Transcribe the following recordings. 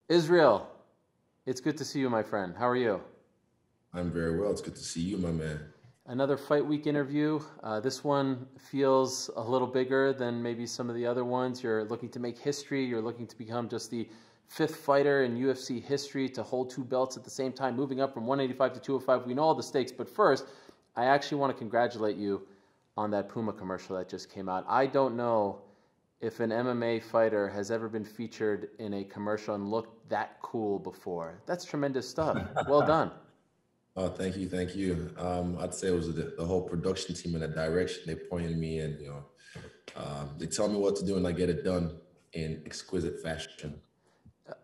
Israel, it's good to see you, my friend. How are you? I'm very well. It's good to see you, my man. Another Fight Week interview. This one feels a little bigger than maybe some of the other ones. You're looking to make history. You're looking to become just the fifth fighter in UFC history to hold two belts at the same time, moving up from 185 to 205. We know all the stakes, but first, I actually want to congratulate you on that Puma commercial that just came out. I don't know if an MMA fighter has ever been featured in a commercial and looked that cool before. That's tremendous stuff. Well done. Oh, thank you, thank you. I'd say it was the whole production team in that direction. They pointed me and they tell me what to do and I get it done in exquisite fashion.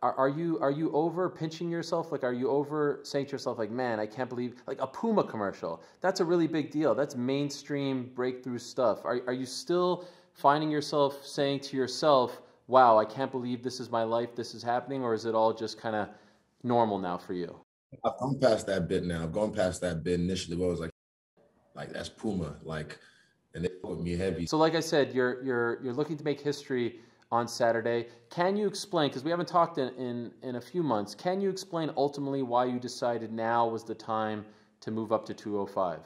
Are you over pinching yourself? Like, are you over saying to yourself, like, man, I can't believe, like a Puma commercial? That's a really big deal. That's mainstream breakthrough stuff. Are you still finding yourself saying to yourself, wow, I can't believe this is my life, this is happening, or is it all just kind of normal now for you? I've gone past that bit now. I've gone past that bit initially where I was like that's Puma, like, and they put me heavy. So, like I said, you're looking to make history on Saturday. Can you explain, because we haven't talked in a few months, can you explain ultimately why you decided now was the time to move up to 205?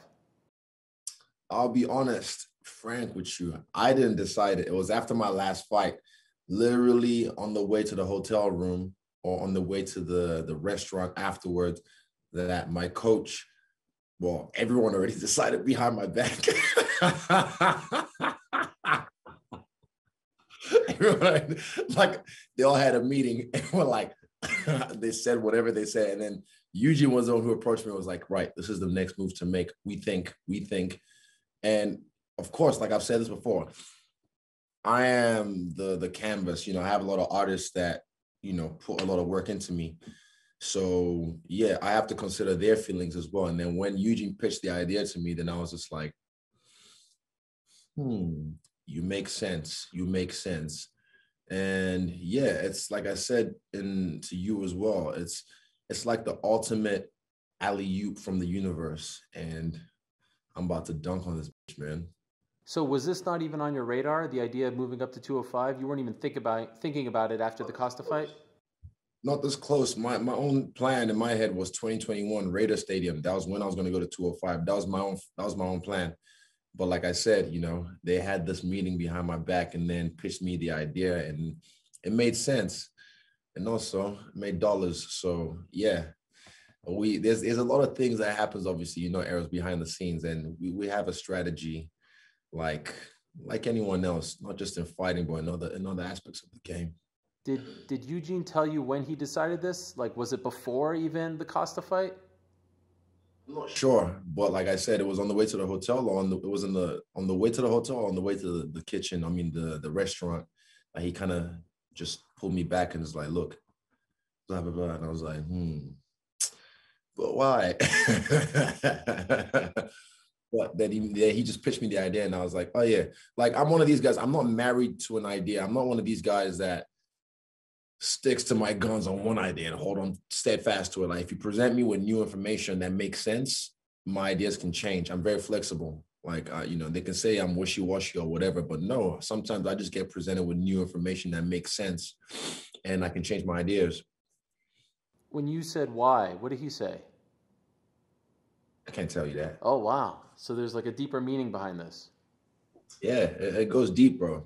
I'll be honest, frank with you. I didn't decide it. It was after my last fight, literally on the way to the hotel room or on the way to the restaurant afterwards, that my coach, well, everyone already decided behind my back. Everyone, like, they all had a meeting and were like, they said whatever they said. And then Eugene was the one who approached me and was like, right, this is the next move to make. We think. And of course, like I've said this before, I am the canvas. I have a lot of artists that, put a lot of work into me. So yeah, I have to consider their feelings as well. And then when Eugene pitched the idea to me, then I was just like, you make sense. You make sense. And yeah, it's like I said to you as well. It's like the ultimate alley-oop from the universe. And I'm about to dunk on this bitch, man. So was this not even on your radar, the idea of moving up to 205? You weren't even thinking about it after the Costa fight? Not this close. My own plan in my head was 2021 Raider Stadium. That was when I was going to go to 205. That was my own plan. But like I said, they had this meeting behind my back and then pitched me the idea and it made sense. And also made dollars. So yeah, there's a lot of things that happens, obviously, Ariel's behind the scenes, and we have a strategy like anyone else, not just in fighting, but in other aspects of the game. Did Eugene tell you when he decided this? Like, was it before even the Costa fight? I'm not sure, but like I said, it was on the way to the hotel, or it was on the way to the hotel, on the way to the kitchen. I mean, the restaurant. He kind of just pulled me back and was like, "Look, blah blah blah," and I was like, but why? But then he just pitched me the idea, and I was like, oh yeah, like I'm one of these guys. I'm not married to an idea. I'm not one of these guys that sticks to my guns on one idea and hold on steadfast to it. Like, if you present me with new information that makes sense, my ideas can change. I'm very flexible. Like, they can say I'm wishy-washy or whatever, but no, sometimes I just get presented with new information that makes sense and I can change my ideas. When you said why, what did he say? I can't tell you that. Oh, wow. So there's like a deeper meaning behind this. Yeah, it goes deep, bro.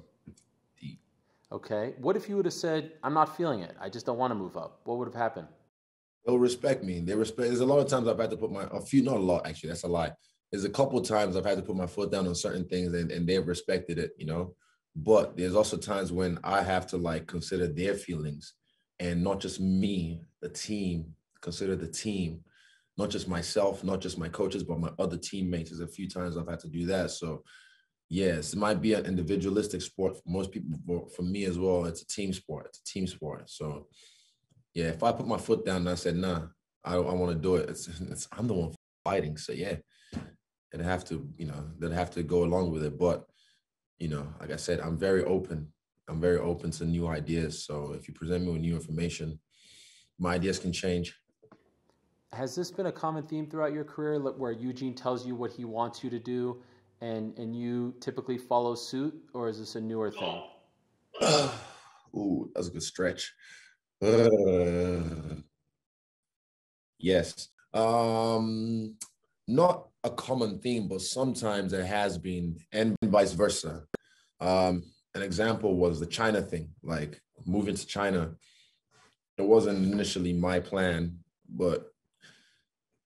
Deep. Okay. What if you would have said, I'm not feeling it, I just don't want to move up? What would have happened? They'll respect me. There's a lot of times I've had to not a lot, actually, that's a lie. There's a couple of times I've had to put my foot down on certain things and they've respected it, But there's also times when I have to like consider their feelings and not just me, the team, consider the team, not just myself, not just my coaches, but my other teammates. There's a few times I've had to do that. So yes, it might be an individualistic sport for most people, but for me as well, it's a team sport. It's a team sport. So yeah, if I put my foot down and I said, nah, I want to do it, I'm the one fighting. So yeah, they'd have to go along with it. But, like I said, I'm very open. I'm very open to new ideas. So if you present me with new information, my ideas can change. Has this been a common theme throughout your career where Eugene tells you what he wants you to do and you typically follow suit, or is this a newer thing? Ooh, that's a good stretch. Yes. Not a common theme, but sometimes it has been, and vice versa. An example was the China thing, like moving to China. It wasn't initially my plan, but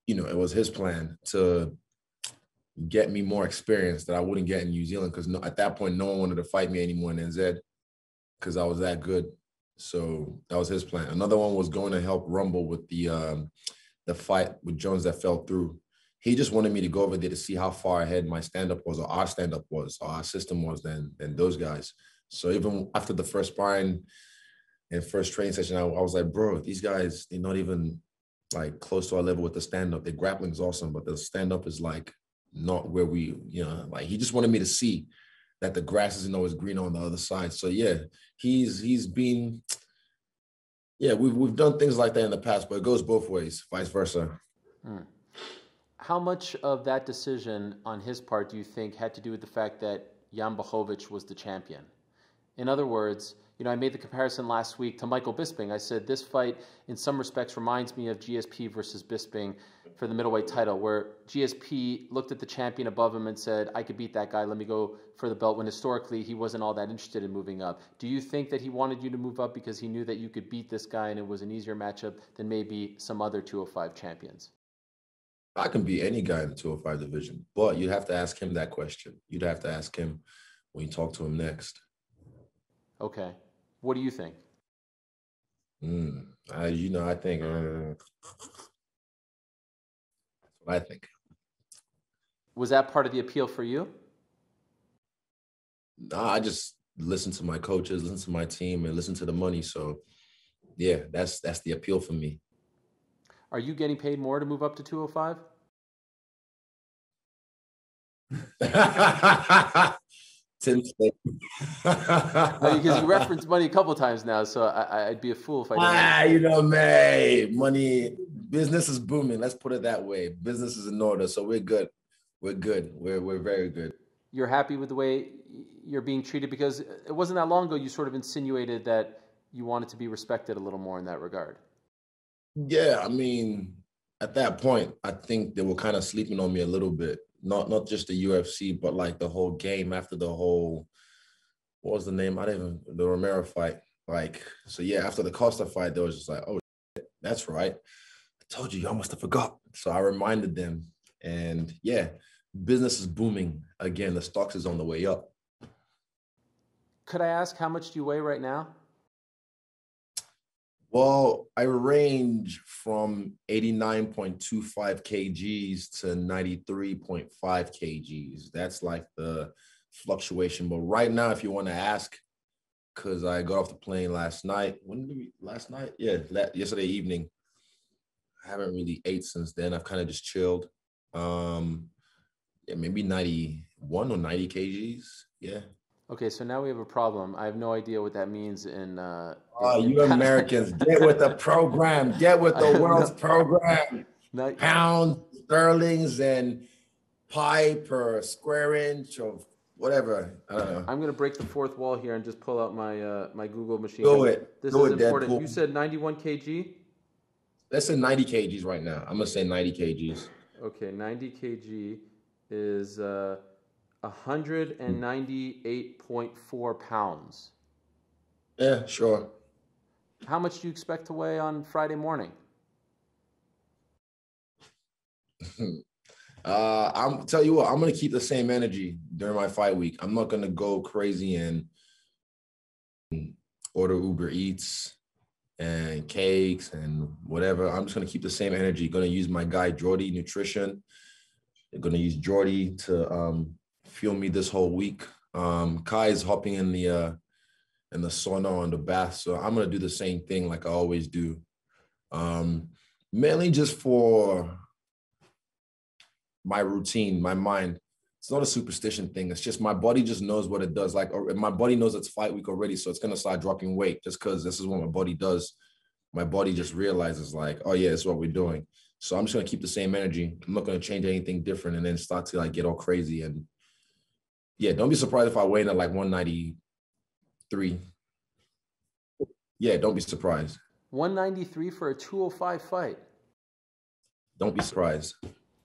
it was his plan to get me more experience that I wouldn't get in New Zealand because at that point, no one wanted to fight me anymore in NZ because I was that good. So that was his plan. Another one was going to help Rumble with the fight with Jones that fell through. He just wanted me to go over there to see how far ahead my stand-up was, or our stand-up was, or our system was than those guys. So even after the first sparring and first training session, I was like, bro, these guys, they're not even like close to our level with the stand-up. The grappling is awesome, but the stand-up is like not where we, like he just wanted me to see that the grass isn't always green on the other side. So yeah, he's been, we've done things like that in the past, but it goes both ways, vice versa. How much of that decision on his part do you think had to do with the fact that Jan Blachowicz was the champion? In other words, I made the comparison last week to Michael Bisping. I said this fight, in some respects, reminds me of GSP versus Bisping for the middleweight title, where GSP looked at the champion above him and said, I could beat that guy, let me go for the belt, when historically he wasn't all that interested in moving up. Do you think that he wanted you to move up because he knew that you could beat this guy and it was an easier matchup than maybe some other 205 champions? I can beat any guy in the 205 division, but you'd have to ask him that question. You'd have to ask him when you talk to him next. Okay. What do you think? I think that's what I think. Was that part of the appeal for you? Nah, I just listen to my coaches, listen to my team, and listen to the money. So, yeah, that's the appeal for me. Are you getting paid more to move up to 205? Because you referenced money a couple of times now, so I'd be a fool if I didn't. Man, money, business is booming. Let's put it that way. Business is in order, so we're good. We're good. We're very good. You're happy with the way you're being treated? Because it wasn't that long ago you sort of insinuated that you wanted to be respected a little more in that regard. Yeah, I mean, at that point, I think they were kind of sleeping on me a little bit. Not just the UFC, but like the whole game after the whole, what was the name? The Romero fight. So yeah, after the Costa fight, they was just like, oh, that's right. I told you, y'all must have forgot. So I reminded them. And yeah, business is booming. Again, the stocks is on the way up. Could I ask, how much do you weigh right now? Well, I range from 89.25 kgs to 93.5 kgs. That's like the fluctuation. But right now, if you want to ask, because I got off the plane last night. Last night? Yeah, yesterday evening. I haven't really ate since then. I've kind of just chilled. Maybe 91 or 90 kgs. Yeah. Okay, so now we have a problem. I have no idea what that means in you Americans, get with the program. Get with the world's program. Pounds, sterlings, and pi per square inch or whatever. I don't know. I'm going to break the fourth wall here and just pull out my Google machine. Go ahead. This is important. Deadpool. You said 91 kg? Let's say 90 kgs right now. I'm going to say 90 kgs. Okay, 90 kg is 198.4 pounds. Yeah, sure. How much do you expect to weigh on Friday morning? I'm tell you what, I'm gonna keep the same energy during my fight week. I'm not gonna go crazy and order Uber Eats and cakes and whatever. I'm just gonna keep the same energy. Gonna use my guy Jordy Nutrition. They're gonna use Jordy to fuel me this whole week. Kai is hopping in the sauna on the bath, so I'm gonna do the same thing like I always do. Mainly just for my routine, my mind. It's not a superstition thing. It's just my body just knows what it does. Like my body knows it's fight week already, so it's gonna start dropping weight just because this is what my body does. My body just realizes like, oh yeah, it's what we're doing. So I'm just gonna keep the same energy. I'm not gonna change anything different and then start to like get all crazy. And yeah, don't be surprised if I weigh in at like 193. Yeah, don't be surprised. 193 for a 205 fight. Don't be surprised.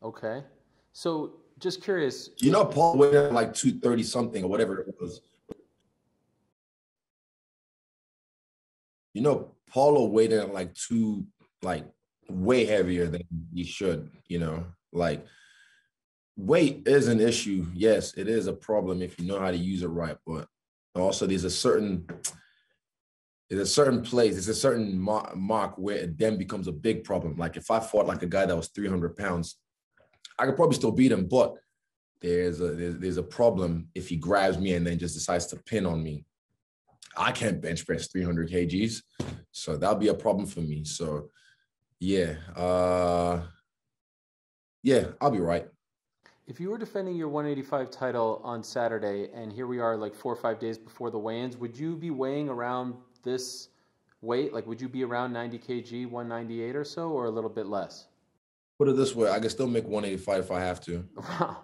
Okay. So just curious. You know, Paul weighed in like 230 something or whatever it was. You know, Paulo weighed in like way heavier than he should, you know, like weight is an issue. Yes, it is a problem if you know how to use it right. But also there's a certain place, there's a certain mark where it then becomes a big problem. Like if I fought like a guy that was 300 pounds, I could probably still beat him, but there's a problem if he grabs me and then just decides to pin on me. I can't bench press 300 kgs. So that'll be a problem for me. So yeah, I'll be right. If you were defending your 185 title on Saturday, and here we are like 4 or 5 days before the weigh-ins, would you be weighing around this weight? Like, would you be around 90 kg, 198 or so, or a little bit less? Put it this way, I can still make 185 if I have to. Wow,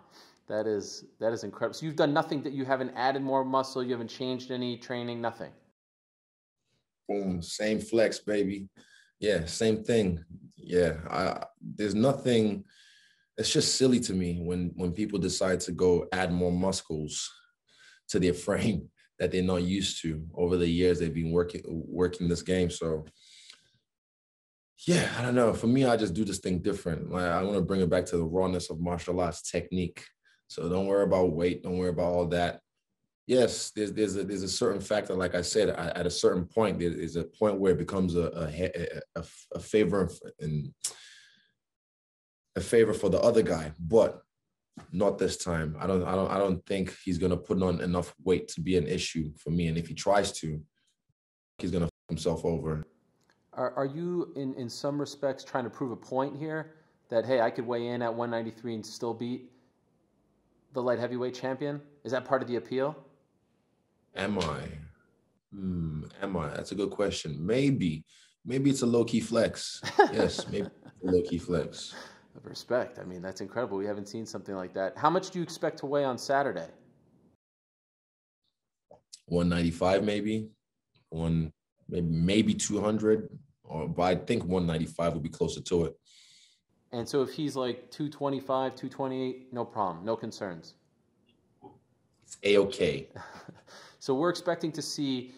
that is incredible. So you've done nothing, that you haven't added more muscle, you haven't changed any training, nothing? Boom, same flex, baby. Yeah, same thing. Yeah, there's nothing. It's just silly to me when people decide to go add more muscles to their frame that they're not used to. Over the years, they've been working this game. So yeah, I don't know. For me, I just do this thing different. Like, I want to bring it back to the rawness of martial arts technique. So don't worry about weight. Don't worry about all that. Yes, there's a certain factor. Like I said, at a certain point, there's a point where it becomes a favor and a favor for the other guy, but not this time. I don't think he's gonna put on enough weight to be an issue for me. And if he tries to, he's gonna fuck himself over. Are you in some respects trying to prove a point here that, hey, I could weigh in at 193 and still beat the light heavyweight champion? Is that part of the appeal? Am I? That's a good question. Maybe it's a low-key flex. Yes, maybe it's a low-key flex. Respect. I mean, that's incredible. We haven't seen something like that. How much do you expect to weigh on Saturday? 195 maybe. Maybe 200. But I think 195 would be closer to it. And so if he's like 225, 228, no problem, no concerns. It's A-okay. So we're expecting to see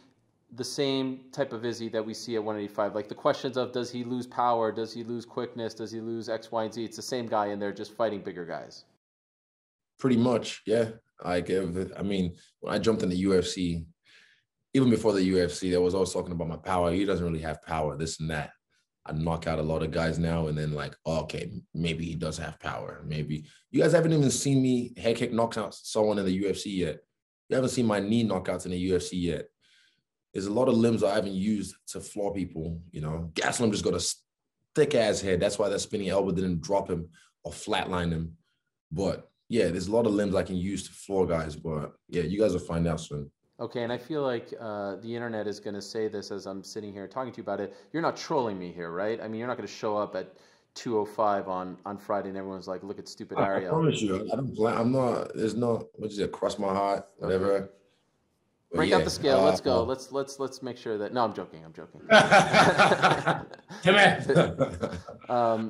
the same type of Izzy that we see at 185. Like the questions of, does he lose power? Does he lose quickness? Does he lose X, Y, and Z? It's the same guy in there just fighting bigger guys. Pretty much, yeah. When I jumped in the UFC, even before the UFC, they was always talking about my power. He doesn't really have power, this and that. I knock out a lot of guys now and then like, oh, okay, maybe he does have power. Maybe. You guys haven't even seen me head kick knock out someone in the UFC yet. You haven't seen my knee knockouts in the UFC yet. There's a lot of limbs I haven't used to floor people, you know. Gaslam just got a thick-ass head. That's why that spinning elbow didn't drop him or flatline him. But, yeah, there's a lot of limbs I can use to floor guys. But, yeah, you guys will find out soon. Okay, and I feel like the internet is going to say this as I'm sitting here talking to you about it. You're not trolling me here, right? I mean, you're not going to show up at 2:05 on Friday and everyone's like, look at stupid Ariel. I promise you, I'm not, there's no, what is it, cross my heart, whatever. Okay. Break out the scale. Let's go. Let's make sure that. No, I'm joking. Come here.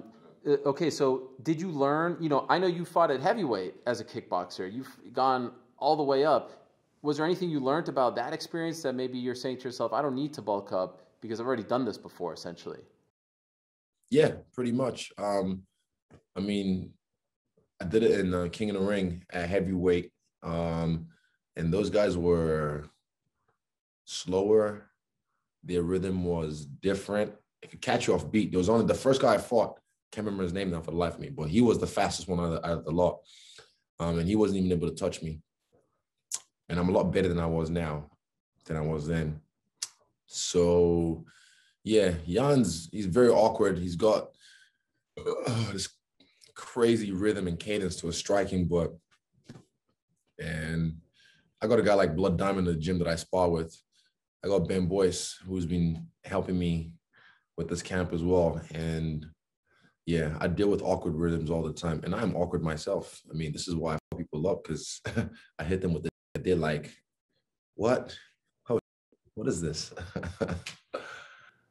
Okay, so did you learn? You know, I know you fought at heavyweight as a kickboxer. You've gone all the way up. Was there anything you learned about that experience that maybe you're saying to yourself, I don't need to bulk up because I've already done this before, essentially? Yeah, pretty much. I did it in King of the Ring at heavyweight. And those guys were slower. Their rhythm was different. It could catch you off beat. There was only the first guy I fought, can't remember his name now for the life of me, but he was the fastest one out of the lot. And he wasn't even able to touch me. And I'm a lot better than I was now than I was then. So, yeah, he's very awkward. He's got this crazy rhythm and cadence to his striking, and I got a guy like Blood Diamond in the gym that I spar with. I got Ben Boyce, who's been helping me with this camp as well. And yeah, I deal with awkward rhythms all the time. And I'm awkward myself. I mean, this is why I fuck people up, because I hit them with it. They're like, what? Oh, what is this?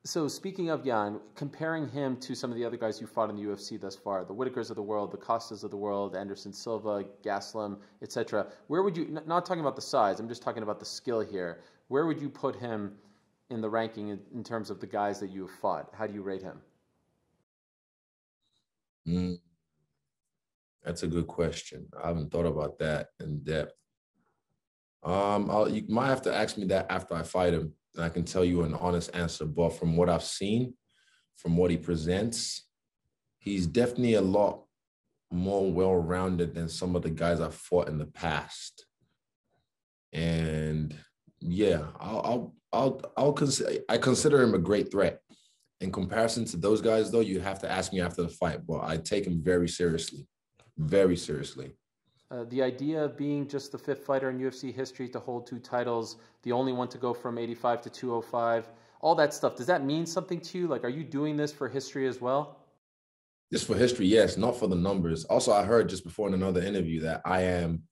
So speaking of Jan, comparing him to some of the other guys you fought in the UFC thus far, the Whitakers of the world, the Costas of the world, Anderson Silva, Gaslam, etc., where would you, not talking about the size, I'm just talking about the skill here, where would you put him in the ranking in terms of the guys that you have fought? How do you rate him? That's a good question. I haven't thought about that in depth. You might have to ask me that after I fight him, and I can tell you an honest answer. But from what I've seen, from what he presents, he's definitely a lot more well-rounded than some of the guys I've fought in the past. And yeah, I consider him a great threat. In comparison to those guys, though, you have to ask me after the fight. But I take him very seriously, very seriously. The idea of being just the fifth fighter in UFC history to hold 2 titles, the only one to go from 85 to 205, all that stuff, does that mean something to you? Like, are you doing this for history as well? Just for history, yes, not for the numbers. Also, I heard just before in another interview that I am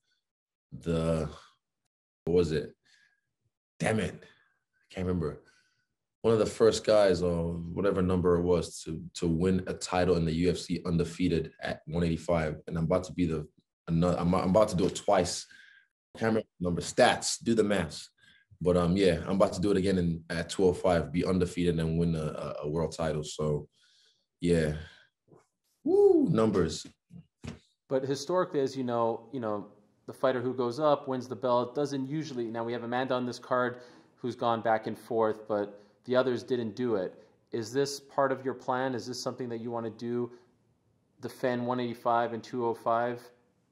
what was it? Damn it. I can't remember. One of the first guys, or whatever number it was, to win a title in the UFC undefeated at 185. And I'm about to be I'm about to do it twice. I can't remember the number. Stats, do the maths. But yeah, I'm about to do it again at 205, be undefeated and win a world title. So yeah. Woo, numbers. But historically, as you know, the fighter who goes up wins the belt. Doesn't usually. Now we have Amanda on this card who's gone back and forth, but the others didn't do it. Is this part of your plan? Is this something that you want to do? Defend 185 and 205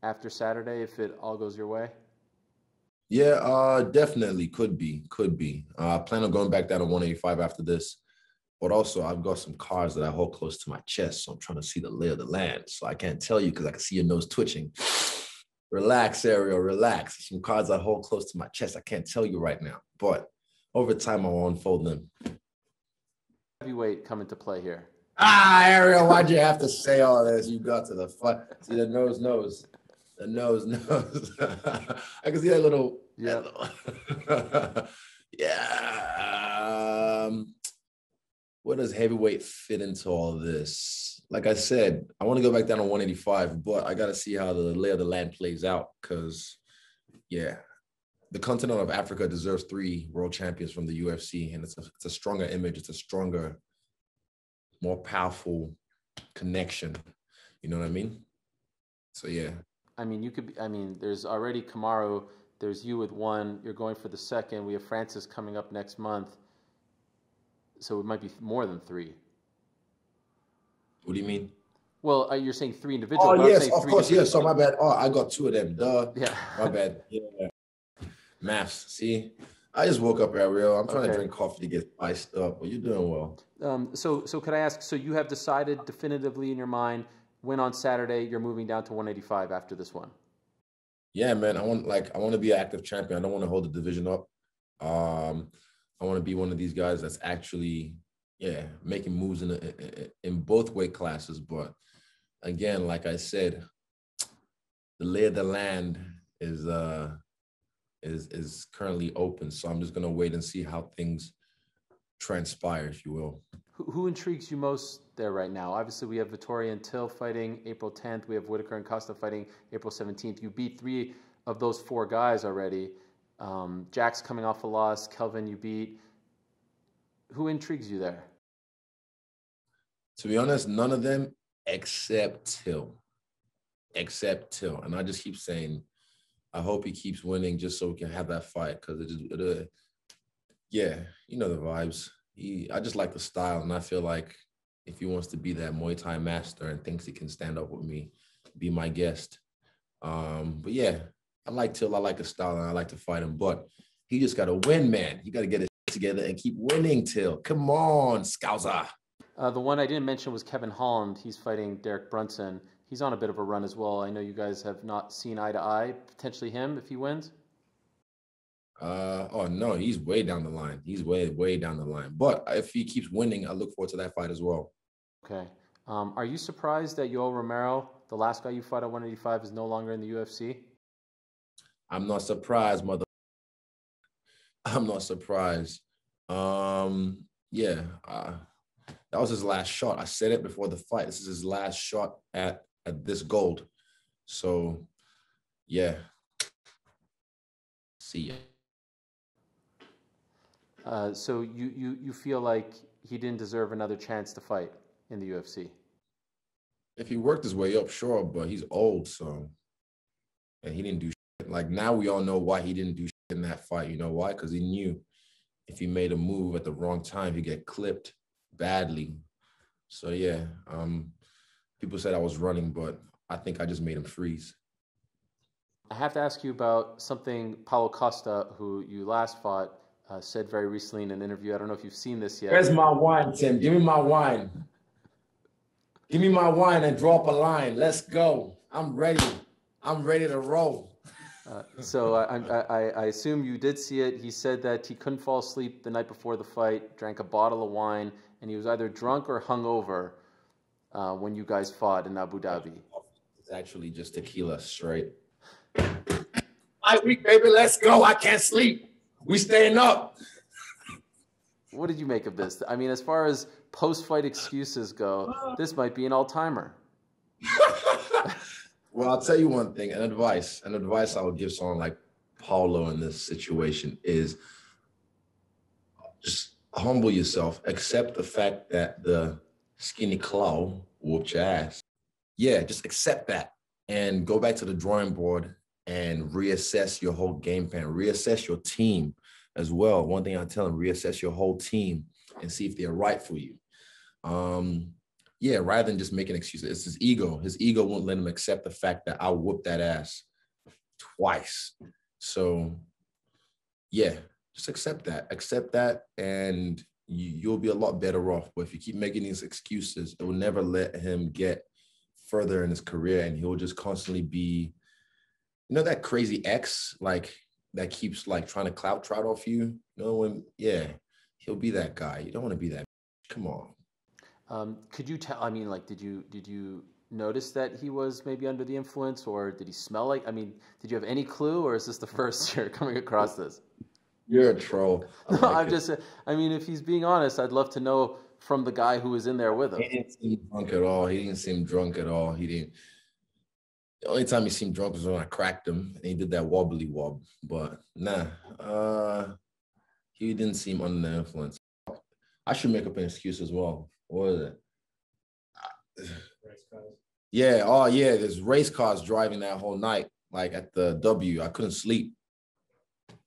after Saturday if it all goes your way? Yeah, definitely could be. I plan on going back down to 185 after this. But also, I've got some cards that I hold close to my chest, so I'm trying to see the lay of the land. So I can't tell you because I can see your nose twitching. Relax, Ariel, relax. Some cards I hold close to my chest. I can't tell you right now, but over time, I'll unfold them. Heavyweight come into play here. Ariel, why'd you have to say all this? You got to the fight. See the nose. The nose. I can see that little. Yeah. Yeah. Where does heavyweight fit into all this? Like I said, I want to go back down to 185, but I got to see how the lay of the land plays out because, yeah, the continent of Africa deserves 3 world champions from the UFC, and it's a stronger image. It's a stronger, more powerful connection. You know what I mean? So, yeah. I mean, there's already Kamaru. There's you with 1. You're going for the 2nd. We have Francis coming up next month. So it might be more than 3. What do you mean? Well, you're saying 3 individuals. Oh, yes, of course. Yes. So my bad. Oh, I got 2 of them. Duh. Yeah. My bad. Yeah. Maths. See, I just woke up, Ariel. I'm trying to drink coffee to get spiced up, but you're doing well. So could I ask, so you have decided definitively in your mind when on Saturday you're moving down to 185 after this one? Yeah, man. I want to be an active champion. I don't want to hold the division up. I want to be one of these guys that's actually, making moves in both weight classes. But again, like I said, the lay of the land is currently open. So I'm just gonna wait and see how things transpire, if you will. Who intrigues you most there right now? Obviously, we have Vittoria and Till fighting April 10th. We have Whitaker and Costa fighting April 17th. You beat 3 of those 4 guys already. Jack's coming off a loss. Kelvin, you beat. Who intrigues you there? To be honest, none of them except Till. And I just keep saying, I hope he keeps winning just so we can have that fight because you know the vibes. I just like the style, and I feel like if he wants to be that Muay Thai master and thinks he can stand up with me, be my guest. But yeah, I like Till. I like the style, and I like to fight him. But he just got to win, man. He got to get his shit together and keep winning, Till. Come on, Scouser. The one I didn't mention was Kevin Holland. He's fighting Derek Brunson. He's on a bit of a run as well. I know you guys have not seen eye to eye. Potentially him if he wins. Oh no, he's way down the line. He's way down the line. But if he keeps winning, I look forward to that fight as well. Okay. Are you surprised that Yoel Romero, the last guy you fought at 185, is no longer in the UFC? I'm not surprised, mother. I'm not surprised. yeah, that was his last shot. I said it before the fight. This is his last shot at this gold. So, yeah. See ya. So you feel like he didn't deserve another chance to fight in the UFC? If he worked his way up, sure, but he's old, so, and he didn't do shit. Like, now we all know why he didn't do shit in that fight. You know why? Because he knew if he made a move at the wrong time, he'd get clipped badly. So, yeah, people said I was running, but I think I just made him freeze. I have to ask you about something Paulo Costa, who you last fought, said very recently in an interview. I don't know if you've seen this yet. Where's my wine, Tim? Give me my wine. Give me my wine and drop a line. Let's go. I'm ready. I'm ready to roll. So I assume you did see it. He said that he couldn't fall asleep the night before the fight, drank a bottle of wine, and he was either drunk or hungover when you guys fought in Abu Dhabi. It's actually just tequila straight. My week, baby. Let's go. I can't sleep. We staying up. What did you make of this? I mean, as far as post-fight excuses go, this might be an all-timer. Well, I'll tell you one thing, an advice I would give someone like Paulo in this situation is just humble yourself. Accept the fact that the skinny claw whooped your ass. Yeah, just accept that and go back to the drawing board and reassess your whole game plan, reassess your team as well. One thing I tell him, reassess your whole team and see if they're right for you. Yeah, rather than just making excuses. It's his ego. His ego won't let him accept the fact that I whooped that ass twice. So, yeah, just accept that, and you'll be a lot better off. But if you keep making these excuses, it will never let him get further in his career, and he'll just constantly be, you know, that crazy ex, like, that keeps, like, trying to clout trout off you. You know, when, yeah, he'll be that guy. You don't want to be that. Come on. Could you tell, I mean, like, did you notice that he was maybe under the influence, or did he smell like, I mean, did you have any clue, or is this the first you're coming across this? You're a troll. No, I'm just, I mean, if he's being honest, I'd love to know from the guy who was in there with him. He didn't seem drunk at all. He didn't seem drunk at all. He didn't. The only time he seemed drunk was when I cracked him and he did that wobbly wob. But nah, he didn't seem under the influence. I should make up an excuse as well. What is it? Race cars. Yeah. Oh, yeah. There's race cars driving that whole night, like at the W. I couldn't sleep.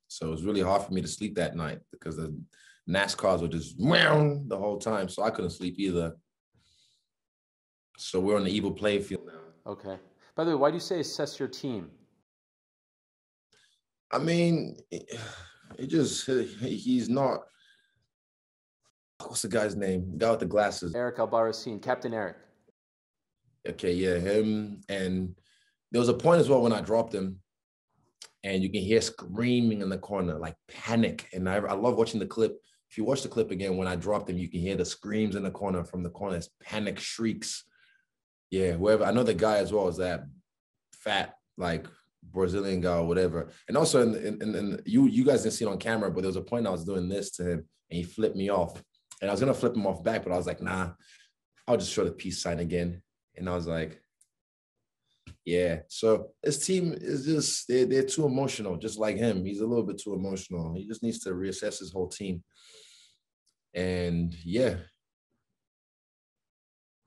So it was really hard for me to sleep that night because the NASCARs were just the whole time. So I couldn't sleep either. So we're on the evil playing field now. Okay. By the way, why do you say assess your team? I mean, he's not. What's the guy's name? The guy with the glasses. Eric Albarracin, Captain Eric. Okay, yeah, him. And there was a point as well when I dropped him, and you can hear screaming in the corner, like panic. And I love watching the clip. If you watch the clip again, when I dropped him, you can hear the screams in the corner from the corner. It's panic shrieks. Yeah, whoever. I know the guy as well as that fat, like Brazilian guy or whatever. And also, in you guys didn't see it on camera, but there was a point I was doing this to him, and he flipped me off. And I was going to flip him off back, but I was like, nah, I'll just show the peace sign again. And I was like, yeah. So this team is just, they're too emotional, just like him. He's a little bit too emotional. He just needs to reassess his whole team. And yeah,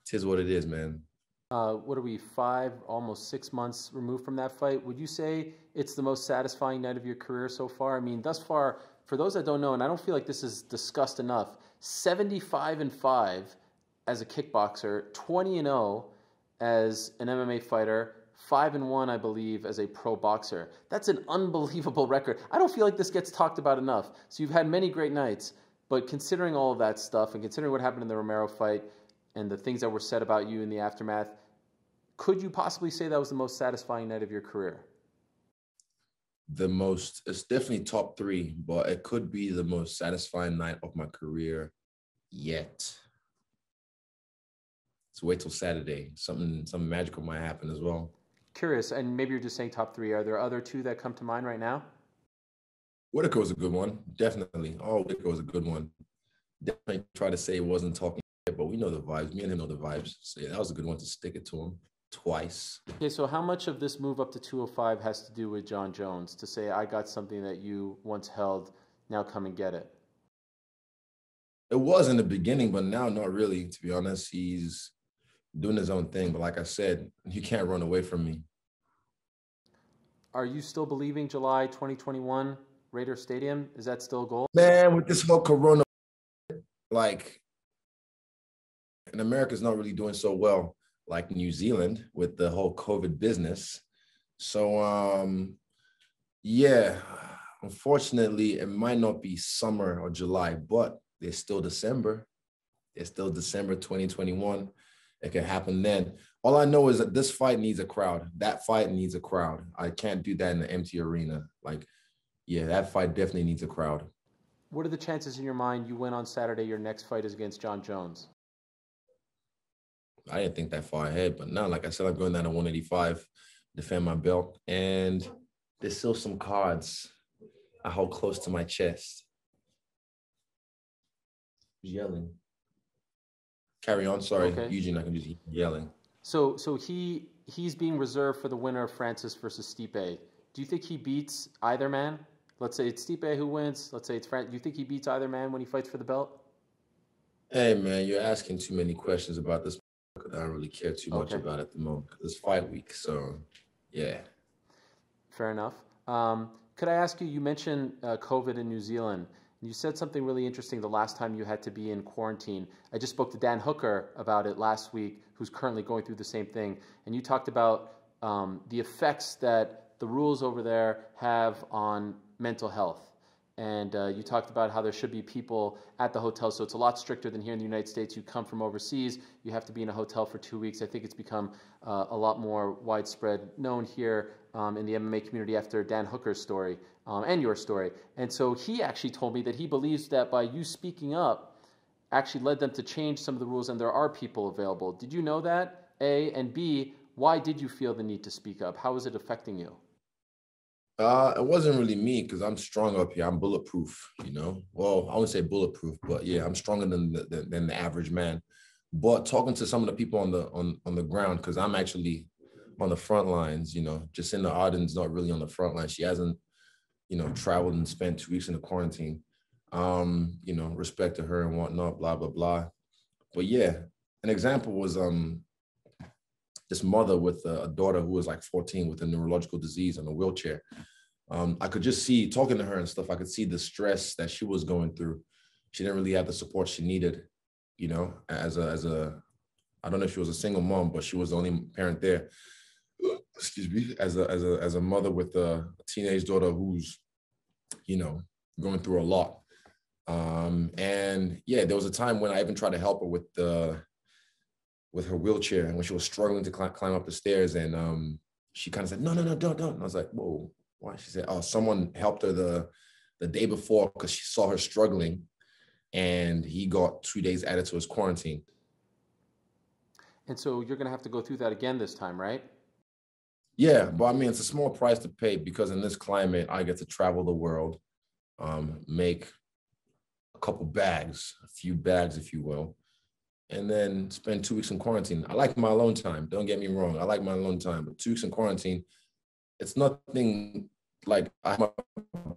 it is what it is, man. What are we, 5, almost 6 months removed from that fight? Would you say it's the most satisfying night of your career so far? I mean, thus far, for those that don't know, and I don't feel like this is discussed enough, 75-5 as a kickboxer, 20-0 as an MMA fighter, 5-1, I believe, as a pro boxer. That's an unbelievable record. I don't feel like this gets talked about enough. So you've had many great nights, but considering all of that stuff and considering what happened in the Romero fight and the things that were said about you in the aftermath, could you possibly say that was the most satisfying night of your career? It's definitely top 3, but it could be the most satisfying night of my career yet. So wait till Saturday. Something magical might happen as well. Curious, and maybe you're just saying top 3. Are there other 2 that come to mind right now? Whitaker was a good one, definitely. Oh, Whitaker was a good one. Definitely try to say he wasn't talking, but we know the vibes. Me and him know the vibes. So yeah, that was a good one to stick it to him twice. Okay, so how much of this move up to 205 has to do with Jon Jones to say, I got something that you once held, now come and get it? It was in the beginning, but now not really, to be honest. He's doing his own thing. But like I said, you can't run away from me. Are you still believing July 2021 Raider Stadium? Is that still a goal? Man, with this whole corona, like, and America's not really doing so well, like New Zealand with the whole COVID business. So, yeah, unfortunately, it might not be summer or July, but there's still December. It's still December 2021. It can happen then. All I know is that this fight needs a crowd. That fight needs a crowd. I can't do that in an empty arena. Like, yeah, that fight definitely needs a crowd. What are the chances in your mind you win on Saturday, your next fight is against Jon Jones? I didn't think that far ahead, but now, like I said, I'm going down to 185, defend my belt, and there's still some cards I hold close to my chest. Yelling. Carry on. Sorry, Okay. Eugene, I can just keep yelling. So he's being reserved for the winner of Francis versus Stipe. Do you think he beats either man? Let's say it's Stipe who wins. Let's say it's Francis. Do you think he beats either man when he fights for the belt? Hey, man, you're asking too many questions about this. I don't really care too much about it at the moment. It's fight week, so yeah. Fair enough. Could I ask you, you mentioned COVID in New Zealand. You said something really interesting the last time you had to be in quarantine. I just spoke to Dan Hooker about it last week, who's currently going through the same thing. And you talked about the effects that the rules over there have on mental health. And you talked about how there should be people at the hotel. So it's a lot stricter than here in the United States. You come from overseas, you have to be in a hotel for 2 weeks. I think it's become a lot more widespread known here in the MMA community after Dan Hooker's story and your story. And so he actually told me that he believes that by you speaking up actually led them to change some of the rules and there are people available. Did you know that, A? And B, why did you feel the need to speak up? How is it affecting you? It wasn't really me because I'm strong up here. I'm bulletproof, you know. Well, I wouldn't say bulletproof, but yeah, I'm stronger than the average man. But talking to some of the people on the ground, because I'm actually on the front lines, you know, Jacinda Ardern's not really on the front line. She hasn't, you know, traveled and spent 2 weeks in the quarantine. You know, respect to her and whatnot, blah, blah, blah. But yeah, an example was this mother with a daughter who was like 14 with a neurological disease in a wheelchair. I could just see, talking to her and stuff, I could see the stress that she was going through. She didn't really have the support she needed, you know, as a I don't know if she was a single mom, but she was the only parent there. Excuse me, as a mother with a teenage daughter who's, you know, going through a lot. And yeah, there was a time when I even tried to help her with her wheelchair, and when she was struggling to climb up the stairs, and she kind of said, no, don't. And I was like, whoa, why? She said, oh, someone helped her the day before because she saw her struggling, and he got 2 days added to his quarantine. And so you're going to have to go through that again this time, right? Yeah, but I mean, it's a small price to pay because in this climate, I get to travel the world, make a couple bags, a few bags, if you will, and then spend 2 weeks in quarantine. I like my alone time. Don't get me wrong. I like my alone time, but 2 weeks in quarantine, it's nothing like I have my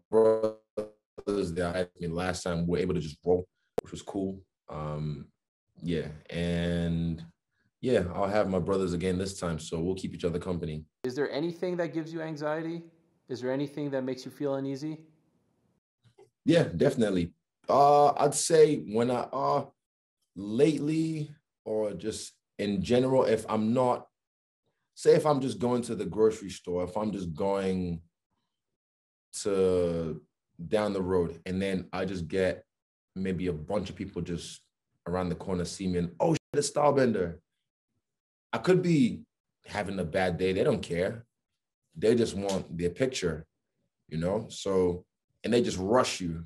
brothers that I had me last time were able to just roll, which was cool. Yeah, and yeah, I'll have my brothers again this time, so we'll keep each other company. Is there anything that gives you anxiety? Is there anything that makes you feel uneasy? Yeah, definitely. I'd say when lately or just in general, if I'm not, say if I'm just going to the grocery store, if I'm just going to down the road and then I just get maybe a bunch of people just around the corner see me and, oh, shit, it's Stylebender. I could be having a bad day. They don't care. They just want their picture, you know? So, and they just rush you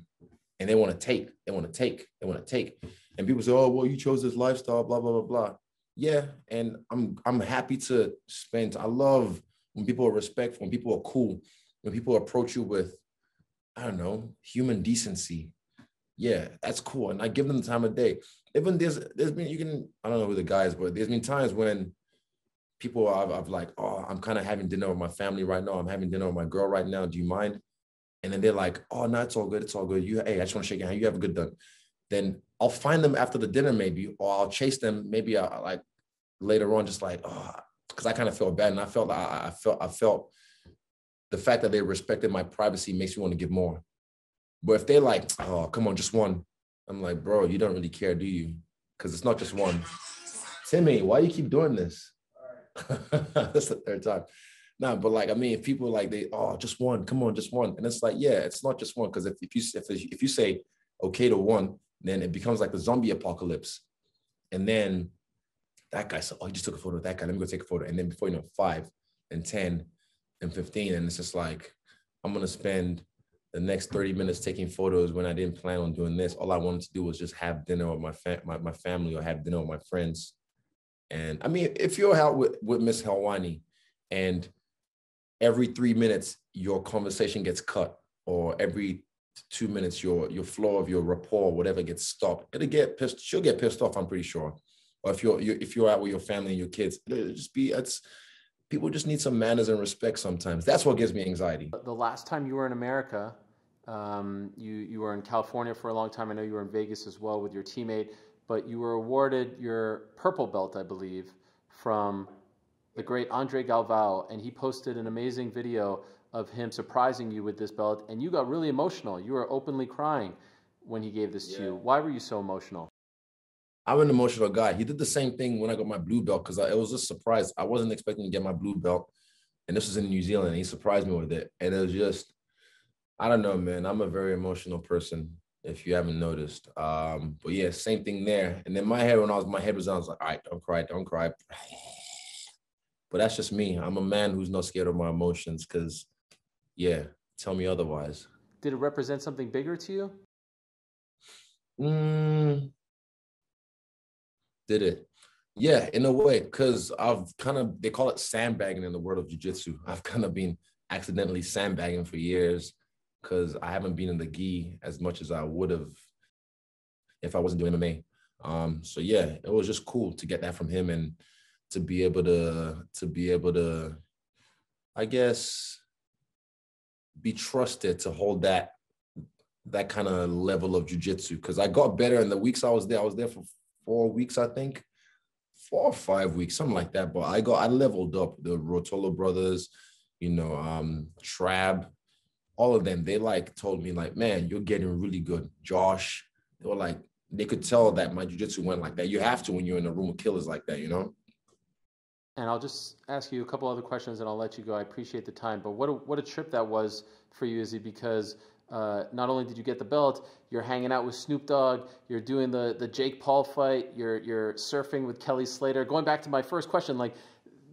and they want to take. And people say, oh, well, you chose this lifestyle, blah, blah, blah, blah. Yeah, and I'm happy to spend. I love when people are respectful, when people are cool, when people approach you with, I don't know, human decency. yeah, that's cool. And I give them the time of day. Even there's been, you can, I don't know who the guy is, but there's been times when people I've like, oh, I'm kind of having dinner with my family right now. I'm having dinner with my girl right now. Do you mind? And then they're like, oh, no, it's all good. It's all good. Hey, I just want to shake your hand. You have a good done. Then I'll find them after the dinner maybe, or I'll chase them maybe like later on, just like, oh, because I kind of felt bad. And I felt the fact that they respected my privacy makes me want to give more. But if they're like, oh, come on, just one. I'm like, bro, you don't really care, do you? Because it's not just one. Timmy, why do you keep doing this? That's the third time. Nah, but like, I mean, if people like oh, just one, come on, just one. And it's like, yeah, it's not just one. Because if you say okay to one, then it becomes like the zombie apocalypse. And then that guy said, oh, you just took a photo of that guy. Let me go take a photo. And then before you know, 5 and 10 and 15. And it's just like, I'm going to spend the next 30 minutes taking photos when I didn't plan on doing this. All I wanted to do was just have dinner with my family or have dinner with my friends. And I mean, if you're out with Miss Helwani and every 3 minutes your conversation gets cut, or every 2 minutes your flow of your rapport, whatever, gets stopped, she'll get pissed off, I'm pretty sure. Or if you're out with your family and your kids, people just need some manners and respect sometimes. That's what gives me anxiety. The last time you were in America, you were in California for a long time. I know you were in Vegas as well with your teammate, but you were awarded your purple belt, I believe, from the great Andre Galvao, and he posted an amazing video of him surprising you with this belt, and you got really emotional. You were openly crying when he gave this to you. Why were you so emotional? I'm an emotional guy. He did the same thing when I got my blue belt, because it was just a surprise. I wasn't expecting to get my blue belt, and this was in New Zealand, and he surprised me with it. And it was just, I don't know, man. I'm a very emotional person, if you haven't noticed. But yeah, same thing there. And then my head was on, I was like, all right, don't cry. But that's just me. I'm a man who's not scared of my emotions, because, yeah, tell me otherwise. Did it represent something bigger to you? Did it? Yeah, in a way, because they call it sandbagging in the world of jiu-jitsu. I've kind of been accidentally sandbagging for years, because I haven't been in the gi as much as I would have if I wasn't doing MMA. So yeah, it was just cool to get that from him, and to be able to, I guess, be trusted to hold that kind of level of jiu-jitsu. Because I got better in the weeks I was there. I was there for 4 weeks, I think, 4 or 5 weeks, something like that. But I leveled up. The Rotolo brothers, Trab, all of them. They told me man, you're getting really good. Josh, they were they could tell that my jiu-jitsu went like that. You have to when you're in a room of killers like that, And I'll just ask you a couple other questions and I'll let you go. I appreciate the time. But what a trip that was for you, Izzy, because not only did you get the belt, you're hanging out with Snoop Dogg, you're doing the Jake Paul fight, you're surfing with Kelly Slater. Going back to my first question,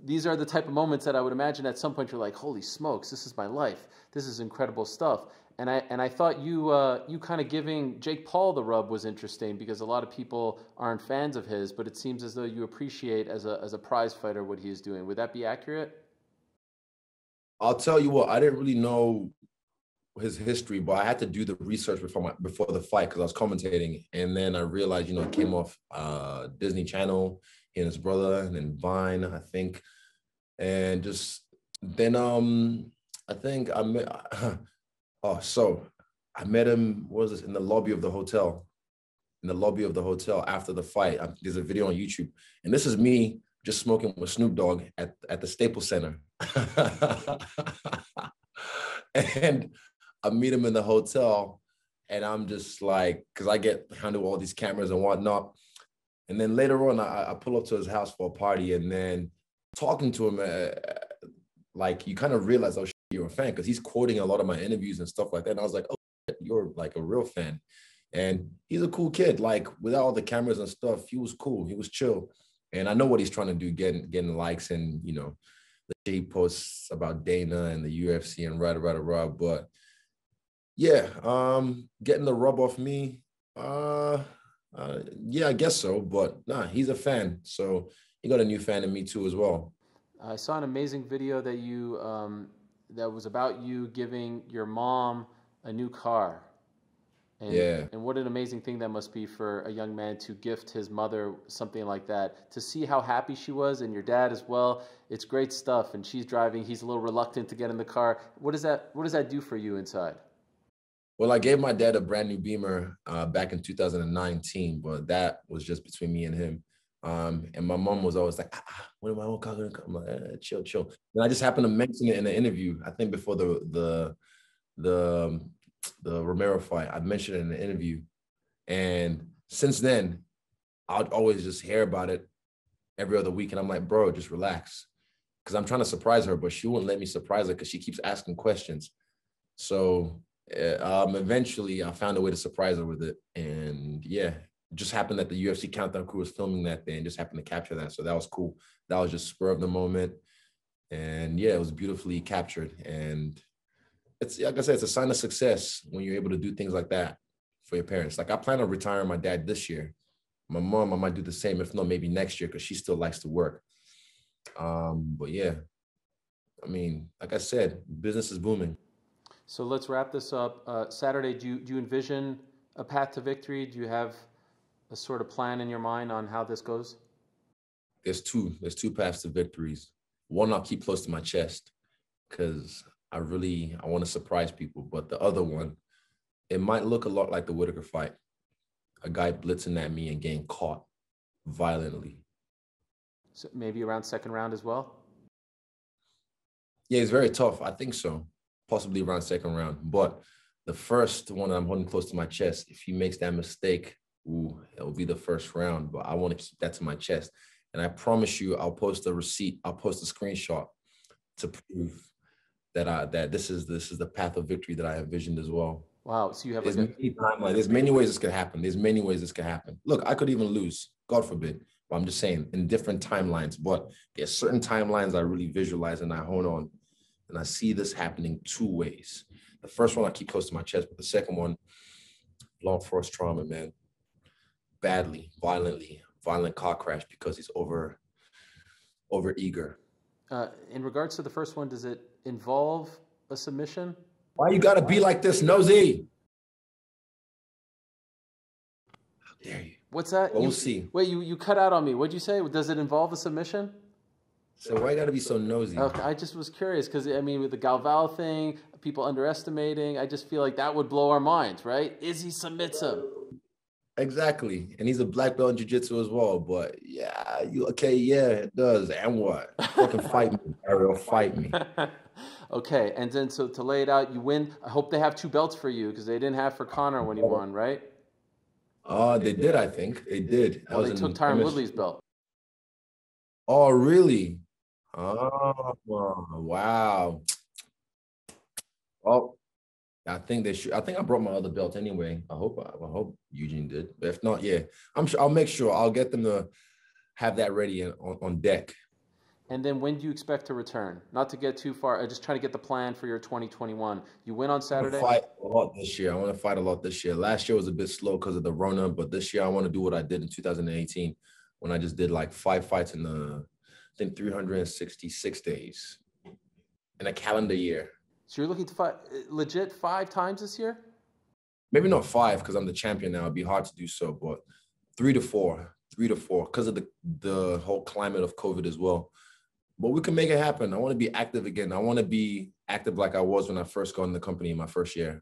these are the type of moments that I would imagine at some point you're like, holy smokes, this is my life. This is incredible stuff. And I thought you kind of giving Jake Paul the rub was interesting, because a lot of people aren't fans of his, but it seems as though you appreciate as a prize fighter what he is doing. Would that be accurate? I'll tell you what, I didn't really know his history, but I had to do the research before the fight, because I was commentating, and then I realized, it came off Disney Channel, he and his brother, and then Vine, I think, and just then I think I met. So I met him. What was this, in the lobby of the hotel? In the lobby of the hotel after the fight. There's a video on YouTube, and this is me just smoking with Snoop Dogg at the Staples Center. And I meet him in the hotel, and I'm just because I get handle all these cameras and whatnot. And then later on, I pull up to his house for a party, and then talking to him, you kind of realize, oh, you're a fan, because he's quoting a lot of my interviews and stuff like that. And I was like, oh, you're a real fan. And he's a cool kid. Without all the cameras and stuff, he was cool. He was chill. And I know what he's trying to do, getting likes and, the he posts about Dana and the UFC and rah. But yeah, getting the rub off me, yeah, I guess so. But nah, he's a fan. So he got a new fan in me too as well. I saw an amazing video that you that was about you giving your mom a new car. Yeah. And what an amazing thing that must be for a young man to gift his mother something like that. To see how happy she was, and your dad as well. It's great stuff. And she's driving. He's a little reluctant to get in the car. What does that do for you inside? Well, I gave my dad a brand new Beamer back in 2019, but that was just between me and him. And my mom was always like, when am I own car gonna come? I'm like, chill. And I just happened to mention it in the interview. I think before the Romero fight, I mentioned it in the interview. And since then, I'd always just hear about it every other week. And I'm like, bro, just relax. Because I'm trying to surprise her, but she won't let me surprise her because she keeps asking questions. So eventually I found a way to surprise her with it. And yeah, it just happened that the UFC Countdown crew was filming that day and just happened to capture that. So that was cool. That was just spur of the moment. And yeah, it was beautifully captured. And it's, like I said, it's a sign of success when you're able to do things like that for your parents. Like I plan on retiring my dad this year. My mom, I might do the same, if not maybe next year, because she still likes to work. But yeah, I mean, like I said, business is booming. So let's wrap this up. Saturday, do you envision a path to victory? Do you have a sort of plan in your mind on how this goes? There's two paths to victories. One I'll keep close to my chest because I want to surprise people. But the other one, it might look a lot like the Whitaker fight. A guy blitzing at me and getting caught violently. So maybe around second round as well? Yeah, it's very tough. I think so. Possibly around second round. But the first one I'm holding close to my chest, if he makes that mistake, it'll be the first round. But I want to keep that to my chest. And I promise you, I'll post a receipt. I'll post a screenshot to prove that this is the path of victory that I envisioned as well. Wow. So you have There's many ways this could happen. There's many ways this could happen. Look, I could even lose, God forbid. But I'm just saying in different timelines. But there's certain timelines I really visualize and I hone on. And I see this happening two ways. The first one I keep close to my chest, but the second one, long force trauma, man. Badly, violent car crash because he's over eager. In regards to the first one, does it involve a submission? Why you gotta be like this, nosy? How dare you? What's that? Well, we'll see. Wait, you cut out on me. What'd you say? Does it involve a submission? So why you gotta be so nosy? Okay, I just was curious because, I mean, with the Galval thing, people underestimating, I just feel like that would blow our minds, right? Izzy submits him. Exactly. And he's a black belt in jiu-jitsu as well. But yeah, yeah, it does. And what? Fucking fight me, Ariel, fight me. Okay, and then so to lay it out, you win. I hope they have 2 belts for you because they didn't have for Conor when he won, right? They did, I think. They did. Well, they took Tyron Woodley's belt. Oh, really? Oh, wow. Well, I think they should. I think I brought my other belt anyway. I hope Eugene did. But if not, yeah, I'm sure. I'll make sure. I'll get them to have that ready on deck. And then when do you expect to return? Not to get too far. I just trying to get the plan for your 2021. You win on Saturday. I want to fight a lot this year. I want to fight a lot this year. Last year was a bit slow because of the Rona, but this year I want to do what I did in 2018 when I just did like 5 fights in I think 366 days in a calendar year. So you're looking to fight legit 5 times this year? Maybe not 5 because I'm the champion now. It'd be hard to do so, but 3 to 4 because of the whole climate of COVID as well. But we can make it happen. I want to be active again. I want to be active like I was when I first got in the company in my first year.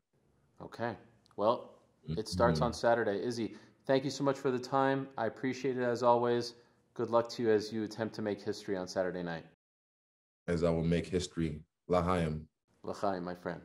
Okay. Well, it starts on Saturday. Izzy, thank you so much for the time. I appreciate it as always. Good luck to you as you attempt to make history on Saturday night. As I will make history. L'chaim. L'chaim, my friend.